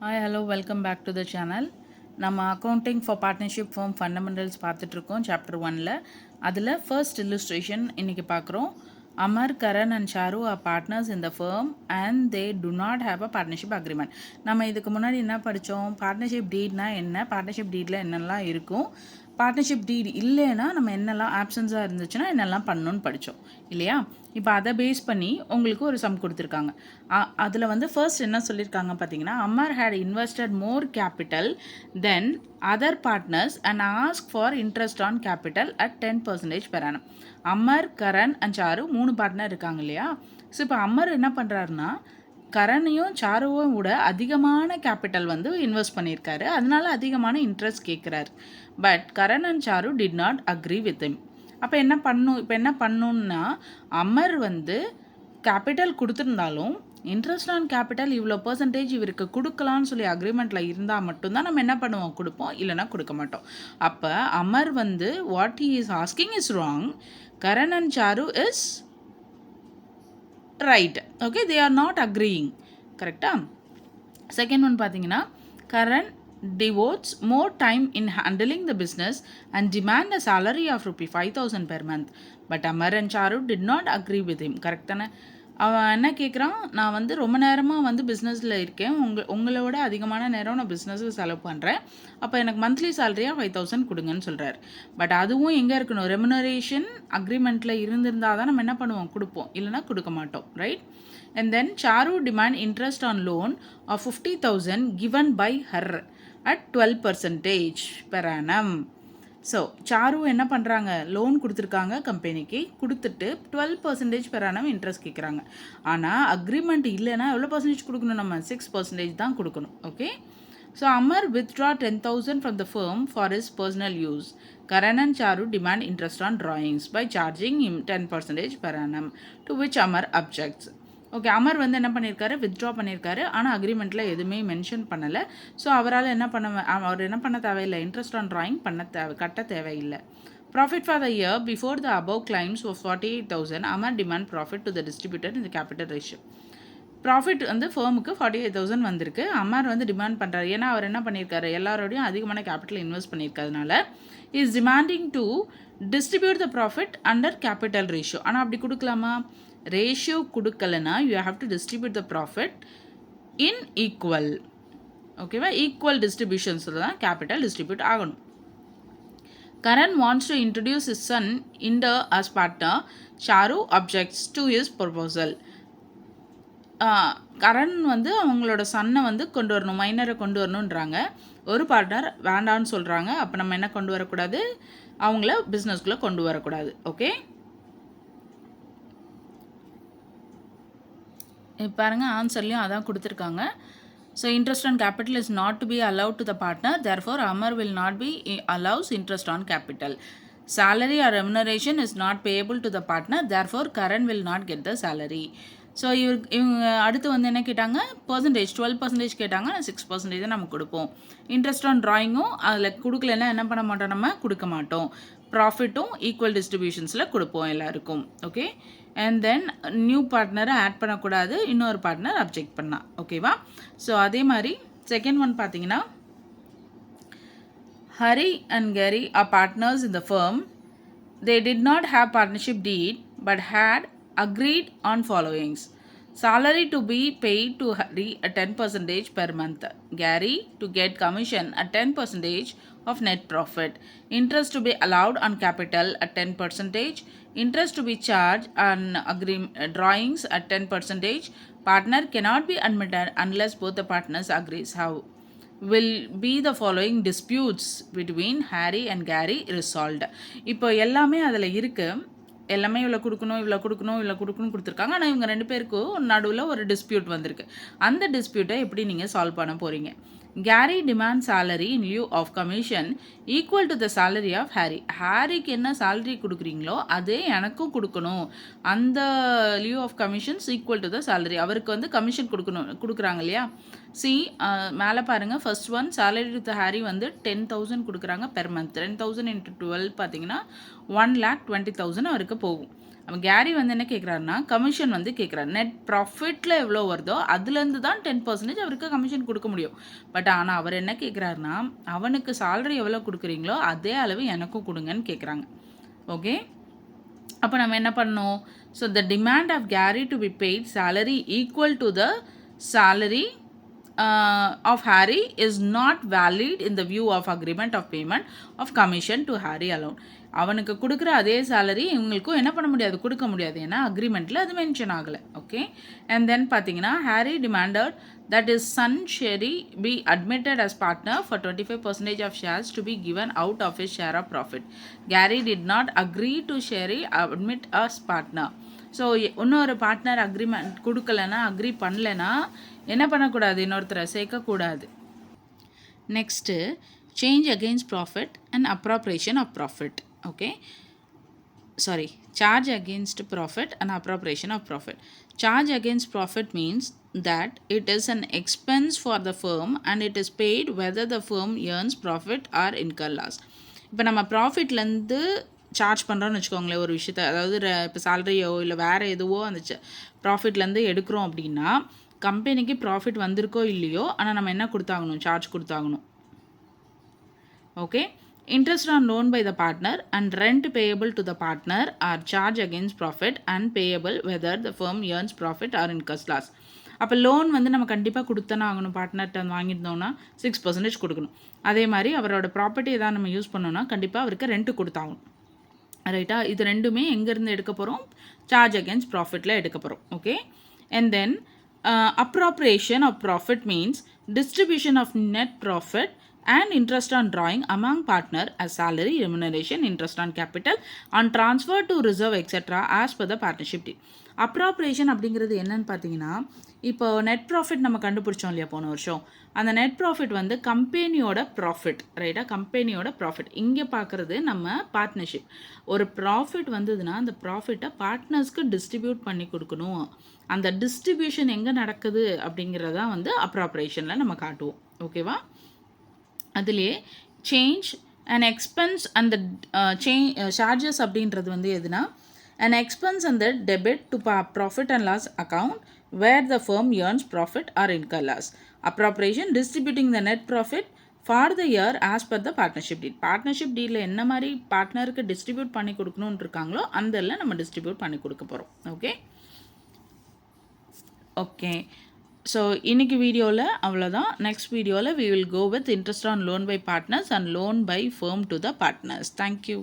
Hi hello welcome back to the channel. நம்ம accounting for partnership firm fundamentals பார்த்துட்ருக்கோம் chapter 1ல். அதில் first illustration இன்றைக்கி பார்க்குறோம். Amar, Karan and Charu are partners in the firm and they do not have a partnership agreement. நம்ம இதுக்கு முன்னாடி என்ன படித்தோம்? பார்ட்னர்ஷிப் டீட்னா என்ன, பார்ட்னர்ஷிப் டீடில் என்னெல்லாம் இருக்கும், பார்ட்னர்ஷிப் டீட் இல்லைன்னா நம்ம என்னெல்லாம் ஆப்சன்ஸாக இருந்துச்சுன்னா என்னெல்லாம் பண்ணணும்னு படித்தோம் இல்லையா? இப்போ அதை பேஸ் பண்ணி உங்களுக்கு ஒரு சம் கொடுத்துருக்காங்க. அதில் வந்து ஃபர்ஸ்ட் என்ன சொல்லியிருக்காங்க பார்த்தீங்கன்னா, Amar had invested more capital than other partners and ask for interest on capital at 10% per annum. Amar, Karan and Charu 3 partner இருக்காங்க இல்லையா? ஸோ இப்போ அமர் என்ன பண்ணுறாருன்னா, கரணையும் சாருவும் விட அதிகமான கேபிட்டல் வந்து இன்வெஸ்ட் பண்ணியிருக்காரு, அதனால அதிகமான இன்ட்ரெஸ்ட் கேட்குறாரு. But Karan and Charu did not agree with him. அப்போ என்ன பண்ணணுன்னா, அமர் வந்து கேபிட்டல் கொடுத்துருந்தாலும் இன்ட்ரெஸ்ட் ஆன் கேபிட்டல் இவ்வளோ பர்சன்டேஜ் இவருக்கு கொடுக்கலான்னு சொல்லி அக்ரிமெண்ட்டில் இருந்தால் மட்டும்தான் நம்ம என்ன பண்ணுவோம், கொடுப்போம், இல்லைனா கொடுக்க மாட்டோம். அப்போ அமர் வந்து what he is asking is wrong, Karan and Charu is right. Okay, they are not agreeing. கரெக்டாக? செகண்ட் ஒன் பார்த்தீங்கன்னா, Karan devotes more time in handling the business and demand a salary of rupee 5,000 per month. But Amar and Charu did not agree with him. Correct தானே? அவன் என்ன கேட்குறான், நான் வந்து ரொம்ப நேரமாக வந்து பிஸ்னஸில் இருக்கேன், உங்களோட அதிகமான நேரம் நான் பிஸ்னஸுக்கு செலவு பண்ணுறேன், அப்போ எனக்கு மந்த்லி சேலரியாக 5,000 கொடுங்கன்னு சொல்கிறார். பட் அதுவும் எங்கே இருக்கணும், ரெமுனரேஷன் அக்ரிமெண்ட்டில் இருந்திருந்தால் தான் நம்ம என்ன பண்ணுவோம், கொடுப்போம், இல்லைனா கொடுக்க மாட்டோம். Right? And then Charu demand interest on loan of 50,000 given by her at 12% per annum. So Charu என்ன பண்ணுறாங்க, லோன் கொடுத்துருக்காங்க கம்பெனிக்கு, கொடுத்துட்டு 12% per annum இன்ட்ரெஸ்ட் கேட்குறாங்க. ஆனால் அக்ரிமெண்ட் இல்லைன்னா எவ்வளோ பர்சன்டேஜ் கொடுக்கணும், நம்ம 6% தான் கொடுக்கணும். Okay, so Amar withdraw 10,000 from the firm for his personal use. Karan and Charu demand interest on drawings by charging him 10% per annum, to which Amar objects. Okay, Amar வந்து என்ன பண்ணியிருக்காரு, வித்ட்ரா பண்ணியிருக்காரு, ஆனால் அக்ரிமெண்ட்டில் எதுவுமே மென்ஷன் பண்ணலை. ஸோ அவர் என்ன பண்ண தேவையில்லை, இன்ட்ரெஸ்ட் ஆன் ட்ராயிங் கட்ட தேவையில்லை. Profit for the year before the above claims was 48,000. Amar demand profit to the distributor in the capital ratio. Profit வந்து ஃபேமுக்கு 48,000 வந்திருக்கு. அமர் வந்து டிமாண்ட் பண்ணுறாரு, ஏன்னா அவர் என்ன பண்ணியிருக்காரு, எல்லாரோடையும் அதிகமான கேபிட்டல் இன்வெஸ்ட் பண்ணியிருக்கிறதுனால is demanding to distribute the profit under capital ratio. ஆனால் அப்படி கொடுக்கலாமா, ரேஷியோ கொடுக்கலனா you have to distribute the profit in equal. ஓகேவா? ஈக்குவல் டிஸ்ட்ரிபியூஷன்ஸில் தான் கேபிட்டல் டிஸ்ட்ரிபியூட் ஆகணும். Karan wants to introduce his son Inder as partner. Charu objects to his proposal. Karan வந்து அவங்களோட சன்னை வந்து கொண்டு வரணும், மைனரை கொண்டு வரணுன்றாங்க. ஒரு பார்ட்னர் வேண்டான்னு சொல்கிறாங்க. அப்போ நம்ம என்ன கொண்டு வரக்கூடாது, அவங்கள பிஸ்னஸ்குள்ளே கொண்டு வரக்கூடாது. ஓகே, பாருங்கள் ஆன்சர்லையும் அதான் கொடுத்துருக்காங்க. So interest on capital is not to be allowed to the partner, therefore Amar will not be allows interest on capital. Salary or remuneration is not payable to the partner, therefore Karan will not get the salary. So இவங்க அடுத்து வந்து என்ன கேட்டாங்க, percentage 12% கேட்டாங்க, 6% தான் நம்ம கொடுப்போம். Interest on ட்ராயிங்கும் அதில் கொடுக்கலன்னா என்ன பண்ண மாட்டோம், நம்ம கொடுக்க மாட்டோம். ப்ராஃபிட்டும் ஈக்குவல் டிஸ்ட்ரிபியூஷன்ஸில் கொடுப்போம் எல்லாருக்கும். ஓகே, அண்ட் தென் நியூ பார்ட்னரை ஆட் பண்ணக்கூடாது, இன்னொரு பார்ட்னர் அப்ஜெக்ட் பண்ணா. ஓகேவா? ஸோ அதே மாதிரி செகண்ட் ஒன் பார்த்தீங்கன்னா, Hari and Gary are partners in the firm. They did not have partnership deed but had agreed on followings. Salary to be paid to Hari at 10% per month. Gary to get commission at 10% of net profit. Interest to be allowed on capital at 10%. Interest to be charged on drawings at 10%. Partner cannot be admitted unless both the partners agrees. How will be the following disputes between Harry and Gary resolved. இப்போ எல்லாமே அதில் இருக்குது, எல்லாமே இவ்வளோ கொடுக்கணும் கொடுத்துருக்காங்க. ஆனால் இவங்க 2 பேருக்கும் நடுவில் ஒரு டிஸ்பியூட் வந்திருக்கு. அந்த டிஸ்பியூட்டை எப்படி நீங்கள் சால்வ் பண்ண போகிறீங்க? Gary demands salary in lieu of commission equal to the salary of Harry. ஹாரிக்கு என்ன salary கொடுக்குறீங்களோ அதே எனக்கும் கொடுக்கணும். அந்த lieu of commissions equal to the salary. அவருக்கு வந்து கமிஷன் கொடுக்குறாங்க இல்லையா? மேலே பாருங்கள், first one salary to the Harry வந்து 10,000 கொடுக்குறாங்க பெர் மந்த். 10,000 into 12 பார்த்தீங்கன்னா 1,20,000 அவருக்கு போகும். நம்ம கேரி வந்து என்ன கேட்குறாருன்னா கமிஷன் வந்து கேட்குறாரு. நெட் ப்ராஃபிட்டில் எவ்வளோ வருதோ அதுலேருந்து தான் 10% அவருக்கு கமிஷன் கொடுக்க முடியும். பட் ஆனால் அவர் என்ன கேட்குறாருன்னா அவனுக்கு சேலரி எவ்வளோ கொடுக்குறீங்களோ அதே அளவு எனக்கும் கொடுங்கன்னு கேட்குறாங்க. ஓகே, அப்போ நம்ம என்ன பண்ணணும்? So the demand of Gary to be paid salary equal to the salary of Harry is not valid in the view of agreement of payment of commission to Harry alone. அவனுக்கு கொடுக்குற அதே salary இவங்களுக்கும் என்ன பண்ண முடியாது, கொடுக்க முடியாது. ஏன்னா அக்ரிமெண்ட்டில் அது மென்ஷன் ஆகலை. ஓகே, அண்ட் தென் பார்த்தீங்கன்னா Harry demanded that his son Sherry be admitted as partner for 25% of shares to be given out of his share of profit. Gary did not agree to Sherry admit as partner. So இன்னொரு partner agreement கொடுக்கலன்னா, agree பண்ணலைன்னா என்ன பண்ணக்கூடாது, இன்னொருத்தரை சேர்க்கக்கூடாது. Next change against profit and appropriation of profit. Okay, sorry, charge against profit and appropriation of profit. Charge against profit means that it is an expense for the firm and it is paid whether the firm earns profit or incur loss. இப்போ நம்ம ப்ராஃபிட்லேருந்து charge பண்ணுறோன்னு வச்சுக்கோங்களேன் ஒரு விஷயத்தை, அதாவது இப்போ சேலரியோ இல்லை வேறு எதுவோ அந்த ப்ராஃபிட்லேருந்து எடுக்கிறோம் அப்படின்னா கம்பெனிக்கு ப்ராஃபிட் வந்திருக்கோ இல்லையோ, ஆனால் நம்ம என்ன கொடுத்தாகணும், சார்ஜ் கொடுத்தாகணும். Okay, interest on loan by the partner and rent payable to the partner are charged against profit and payable whether the firm earns profit or incurs loss. அப்போ லோன் வந்து நம்ம கண்டிப்பாக கொடுத்தானே ஆகணும். பார்ட்னர்கிட்ட வாங்கியிருந்தோம்னா 6% கொடுக்கணும். அதே மாதிரி அவரோட ப்ராப்பர்ட்டி எதாவது நம்ம யூஸ் பண்ணோன்னா கண்டிப்பாக அவருக்கு ரெண்ட்டு கொடுத்தாகணும். ரைட்டா? இது ரெண்டுமே எங்கேருந்து எடுக்க போகிறோம், சார்ஜ் அகேன்ஸ்ட் ப்ராஃபிட்டில் எடுக்க போகிறோம். Okay, and then appropriation of profit means distribution of net profit and interest on drawing among partner as salary, remuneration, interest on capital, on transfer to reserve etc. as per the partnership deed. Appropriation அப்படிங்கிறது என்னன்னு பார்த்தீங்கன்னா, இப்போ net profit நம்ம கண்டுபிடிச்சோம் இல்லையா போன வருஷம், அந்த நெட் ப்ராஃபிட் வந்து கம்பெனியோட ப்ராஃபிட். ரைட்டா? கம்பெனியோட ப்ராஃபிட். இங்கே பார்க்குறது நம்ம பார்ட்னர்ஷிப். ஒரு ப்ராஃபிட் வந்ததுன்னா அந்த ப்ராஃபிட்டை பார்ட்னர்ஸ்க்கு டிஸ்ட்ரிபியூட் பண்ணி கொடுக்கணும். அந்த டிஸ்ட்ரிபியூஷன் எங்கே நடக்குது அப்படிங்கிறதான் வந்து அப்ராப்ரியேஷனில் நம்ம காட்டுவோம். ஓகேவா? அதுலேயே சேஞ்ச் அண்ட் எக்ஸ்பென்ஸ் அந்த சார்ஜஸ் அப்படின்றது வந்து எதுனா an expense and the debit to profit and loss account where the firm earns profit or incur loss. Appropriation distributing the net profit for the year as per the partnership deed. Partnership deedல என்ன மாதிரி பார்ட்னருக்கு distribute பண்ணி கொடுக்கணும்னு இருக்காங்களோ அந்த எல்லாம் நம்ம distribute பண்ணி கொடுக்க போகிறோம். ஓகே ஓகே, ஸோ இன்னைக்கு வீடியோவில் அவ்வளோதான். நெக்ஸ்ட் வீடியோவில் we will go with interest on loan by partners and loan by firm to the partners. Thank you.